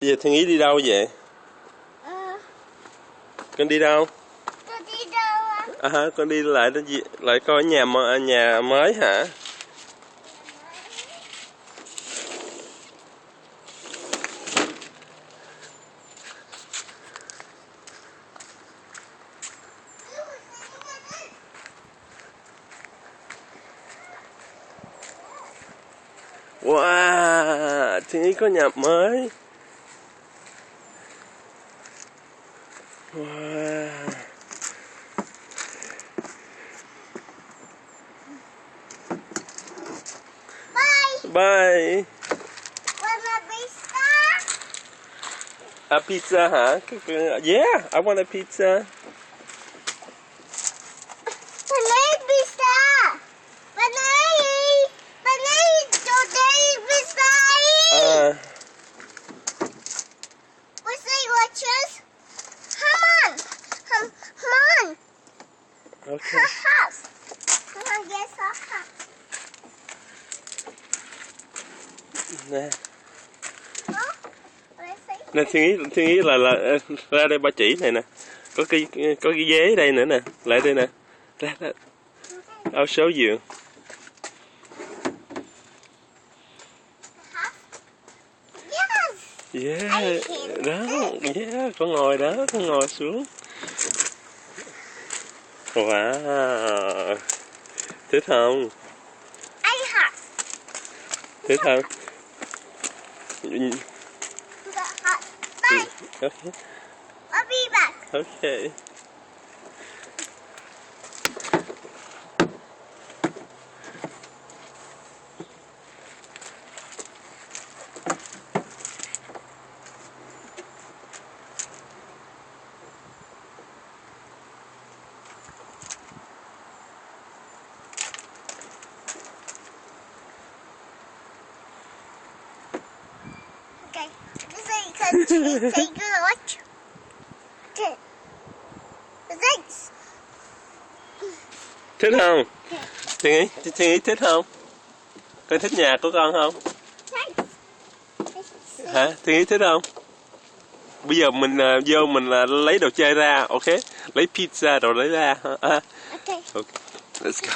Bây giờ Thiên Ý đi đâu vậy? Con đi đâu? Con đi đâu á? Con đi lại coi nhà mới hả? Wow, Thiên Ý có nhà mới. Wow. Bye. Want a pizza? A pizza hả? Yeah, I want a pizza. Panay pizza. Panay today pizza. What's the watches? Come on. Okay. House. Come on, get our house. Nè. What is it? Nè Thiên Ý là ra đây ba chỉ này nè. Có cái ghế đây nữa nè. Lại đây nè. Ra. I'll show you. Yes. Yeah. Đó. Yeah, con ngồi đó, con ngồi xuống. Wow. Thích không? I have. Thích không? We got hot. Bye. Okay. I'll be back. Okay. Okay. This is because take a watch. Okay. Thanks. Thích không? Thiên Ý thích không? Con thích nhà của con không? Thanks. Hả? Thiên Ý thích không? Bây giờ mình vô mình lấy đồ chơi ra, ok? Lấy pizza rồi lấy ra. Okay. Okay. Let's go.